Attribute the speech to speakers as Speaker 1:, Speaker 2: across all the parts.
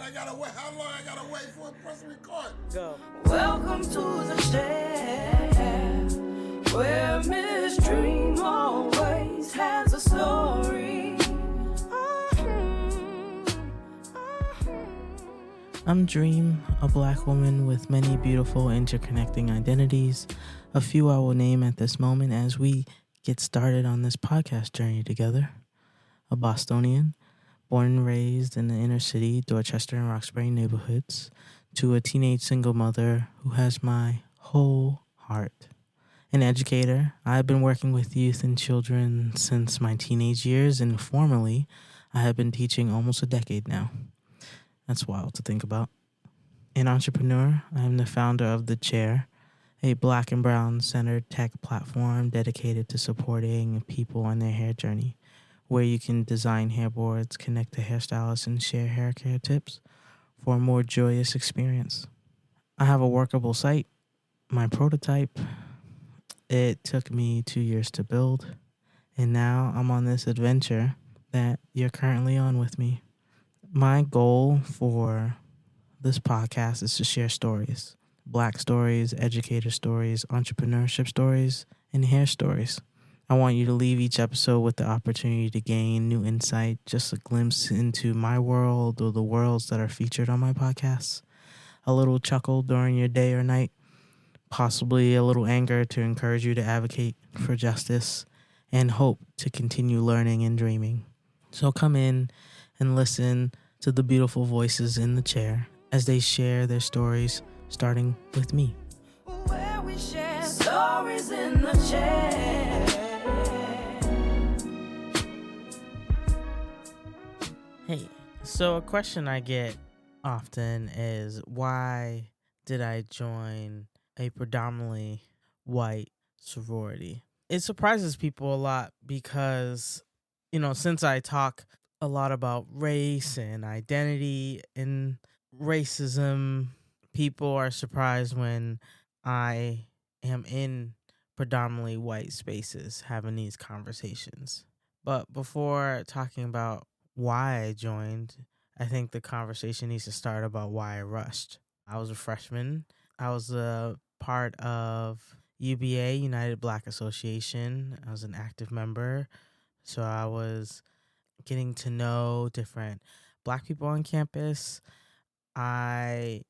Speaker 1: I gotta wait. How long I gotta wait for a press record?
Speaker 2: Go.
Speaker 3: Welcome to the share, where Miss Dreme always has a story.
Speaker 2: I'm Dreme, a black woman with many beautiful interconnecting identities. A few I will name at this moment as we get started on this podcast journey together. A Bostonian, born and raised in the inner city, Dorchester and Roxbury neighborhoods, to a teenage single mother who has my whole heart. An educator, I've been working with youth and children since my teenage years, and formally, I have been teaching almost a decade now. That's wild to think about. An entrepreneur, I am the founder of The Chair, a black and brown centered tech platform dedicated to supporting people on their hair journey, where you can design hairboards, connect to hairstylists, and share hair care tips for a more joyous experience. I have a workable site, my prototype. It took me 2 years to build, and now I'm on this adventure that you're currently on with me. My goal for this podcast is to share stories, black stories, educator stories, entrepreneurship stories, and hair stories. I want you to leave each episode with the opportunity to gain new insight, just a glimpse into my world or the worlds that are featured on my podcasts, a little chuckle during your day or night, possibly a little anger to encourage you to advocate for justice, and hope to continue learning and dreaming. So come in and listen to the beautiful voices in the chair as they share their stories, starting with me.
Speaker 3: Where we share stories in the chair.
Speaker 2: Hey, so a question I get often is, why did I join a predominantly white sorority? It surprises people a lot because, since I talk a lot about race and identity and racism, people are surprised when I am in predominantly white spaces having these conversations. But before talking about why I joined, I think the conversation needs to start about why I rushed. I was a freshman. I was a part of UBA, United Black Association. I was an active member. So I was getting to know different black people on campus. I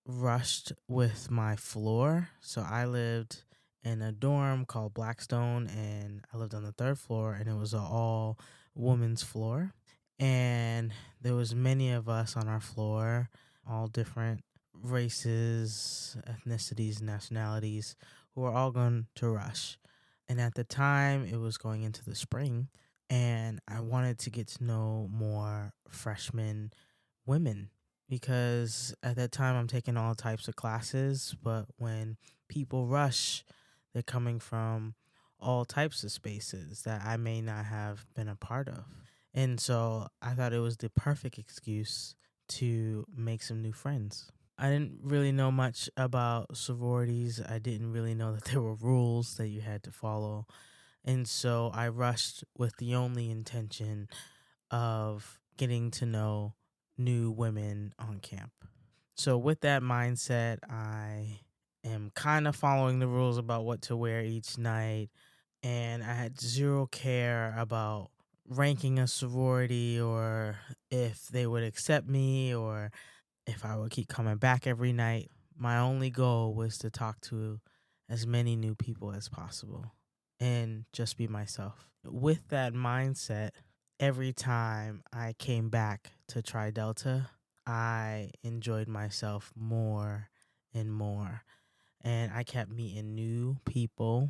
Speaker 2: rushed with my floor. So I lived in a dorm called Blackstone, and I lived on the third floor, and it was an all women's floor. And there was many of us on our floor, all different races, ethnicities, nationalities, who were all going to rush. And at the time, it was going into the spring, and I wanted to get to know more freshman women because at that time I'm taking all types of classes, but when people rush, they're coming from all types of spaces that I may not have been a part of. And so I thought it was the perfect excuse to make some new friends. I didn't really know much about sororities. I didn't really know that there were rules that you had to follow. And so I rushed with the only intention of getting to know new women on camp. So with that mindset, I am kind of following the rules about what to wear each night. And I had zero care about ranking a sorority or if they would accept me or if I would keep coming back every night. My only goal was to talk to as many new people as possible and just be myself. With that mindset, every time I came back to Tri Delta, I enjoyed myself more and more. And I kept meeting new people.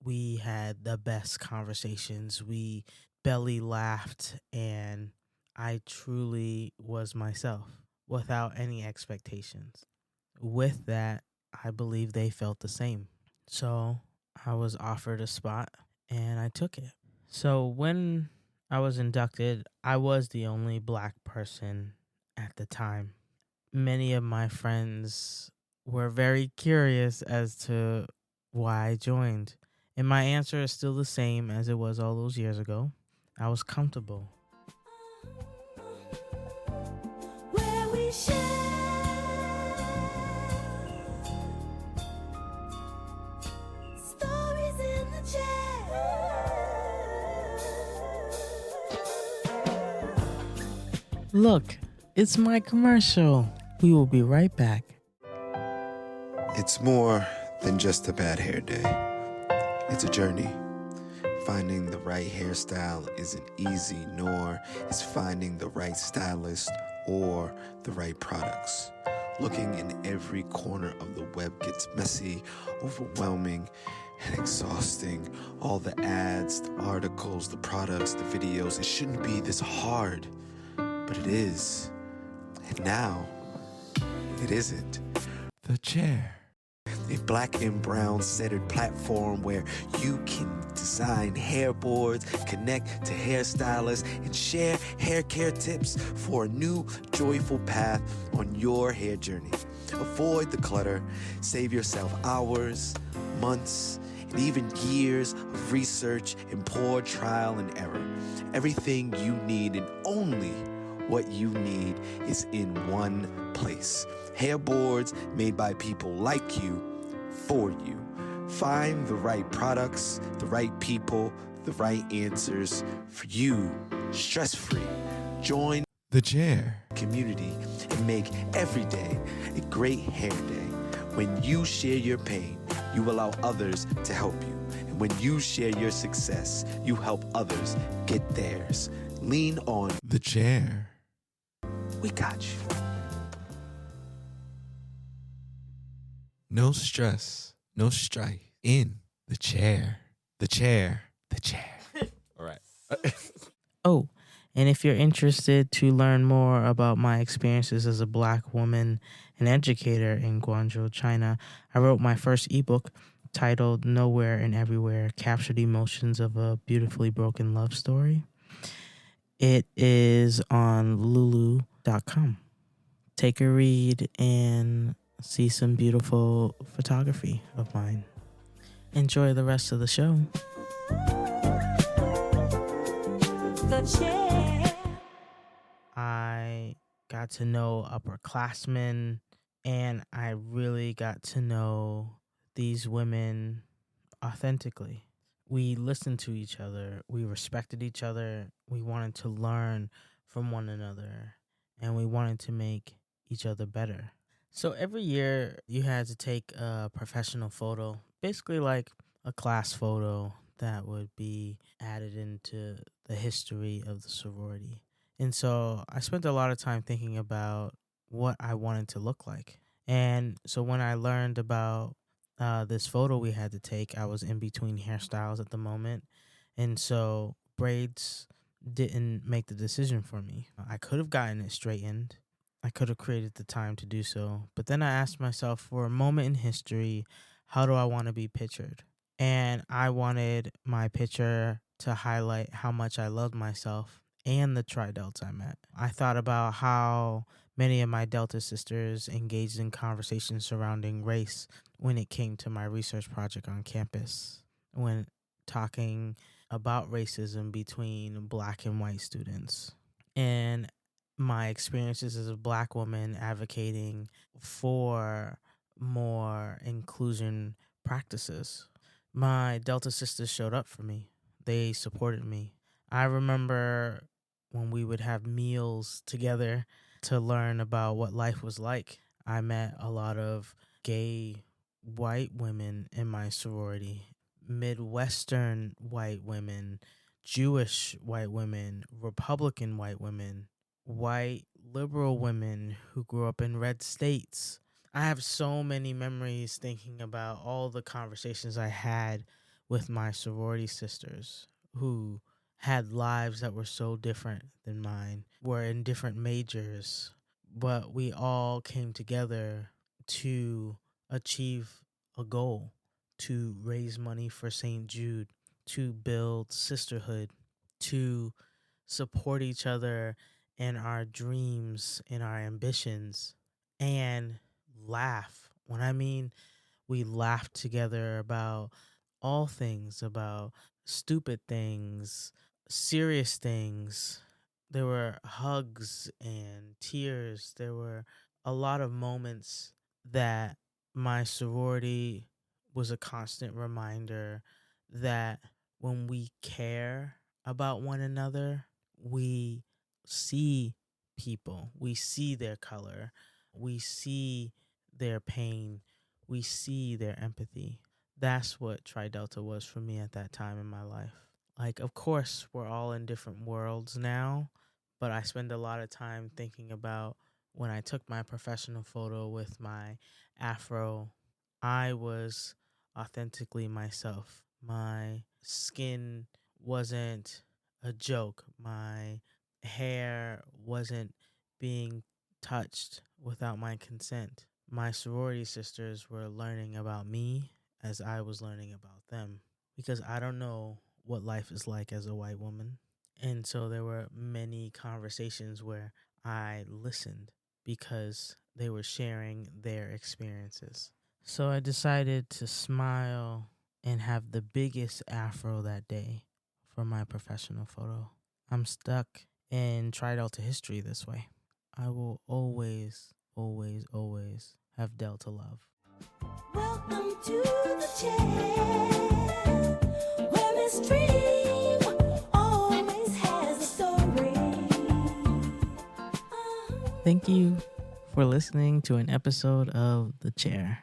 Speaker 2: We had the best conversations. We belly laughed, and I truly was myself without any expectations. With that, I believe they felt the same. So I was offered a spot, and I took it. So when I was inducted, I was the only black person at the time. Many of my friends were very curious as to why I joined. And my answer is still the same as it was all those years ago. I was comfortable.
Speaker 3: Where we share stories in the chair.
Speaker 2: Look, it's my commercial. We will be right back.
Speaker 4: It's more than just a bad hair day. It's a journey. Finding the right hairstyle isn't easy, nor is finding the right stylist or the right products. Looking in every corner of the web gets messy, overwhelming, and exhausting. All the ads, the articles, the products, the videos, it shouldn't be this hard, but it is. And now, it isn't. The Chair. A black and brown centered platform where you can design hairboards, connect to hairstylists, and share hair care tips for a new, joyful path on your hair journey. Avoid the clutter, save yourself hours, months, and even years of research and poor trial and error. Everything you need and only what you need is in one place. Hairboards made by people like you, for you. Find the right products, the right people, the right answers for you, stress-free. Join the Chair community and make every day a great hair day. When you share your pain, you allow others to help you. And when you share your success, you help others get theirs. Lean on the Chair. We got you. No stress, no strife. In the chair. The chair. The chair. All right.
Speaker 2: Oh, and if you're interested to learn more about my experiences as a Black woman and educator in Guangzhou, China, I wrote my first ebook titled Nowhere and Everywhere, Capture the Emotions of a Beautifully Broken Love Story. It is on lulu.com. Take a read and see some beautiful photography of mine. Enjoy the rest of the show.
Speaker 3: The chair.
Speaker 2: I got to know upperclassmen, and I really got to know these women authentically. We listened to each other, we respected each other, we wanted to learn from one another, and we wanted to make each other better. So every year you had to take a professional photo, basically like a class photo that would be added into the history of the sorority. And so I spent a lot of time thinking about what I wanted to look like. And so when I learned about this photo we had to take, I was in between hairstyles at the moment. And so braids didn't make the decision for me. I could have gotten it straightened. I could have created the time to do so. But then I asked myself, for a moment in history, how do I want to be pictured? And I wanted my picture to highlight how much I loved myself and the tri-delts I met. I thought about how many of my Delta sisters engaged in conversations surrounding race when it came to my research project on campus, when talking about racism between Black and white students. And my experiences as a Black woman advocating for more inclusion practices. My Delta sisters showed up for me. They supported me. I remember when we would have meals together to learn about what life was like. I met a lot of gay white women in my sorority, Midwestern white women, Jewish white women, Republican white women, white liberal women who grew up in red states. I have so many memories thinking about all the conversations I had with my sorority sisters who had lives that were so different than mine, were in different majors, but we all came together to achieve a goal, to raise money for St. Jude, to build sisterhood, to support each other in our dreams and our ambitions, and laugh. When I mean we laughed together about all things, about stupid things, serious things, There were hugs and tears. There were a lot of moments that my sorority was a constant reminder that when we care about one another, we see people, we see their color, we see their pain, we see their empathy. That's what Tri Delta was for me at that time in my life. Like, of course, we're all in different worlds now, but I spend a lot of time thinking about when I took my professional photo with my afro, I was authentically myself. My skin wasn't a joke. My hair wasn't being touched without my consent. My sorority sisters were learning about me as I was learning about them, because I don't know what life is like as a white woman. And so there were many conversations where I listened because they were sharing their experiences. So I decided to smile and have the biggest afro that day for my professional photo. I'm stuck in Tri Delta history this way. I will always, always, always have Delta love.
Speaker 3: Welcome to the chair, where Miss Dreme always has a story.
Speaker 2: Thank you for listening to an episode of The Chair.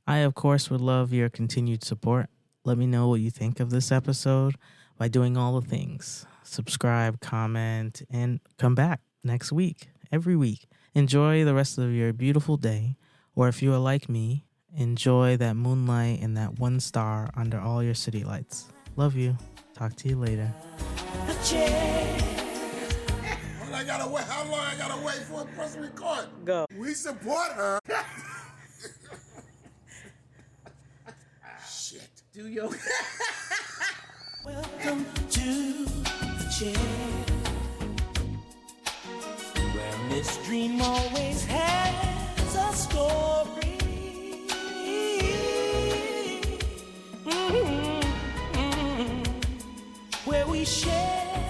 Speaker 2: I, of course, would love your continued support. Let me know what you think of this episode by doing all the things. Subscribe, comment, and come back next week, every week. Enjoy the rest of your beautiful day, or if you are like me, enjoy that moonlight and that one star under all your city lights. Love you. Talk to you later.
Speaker 3: The chair.
Speaker 1: How long I gotta wait for a press record?
Speaker 2: Go.
Speaker 1: We support her. Shit.
Speaker 2: Do your...
Speaker 3: Welcome to the chair, where Miss Dreme always has a story. Where we share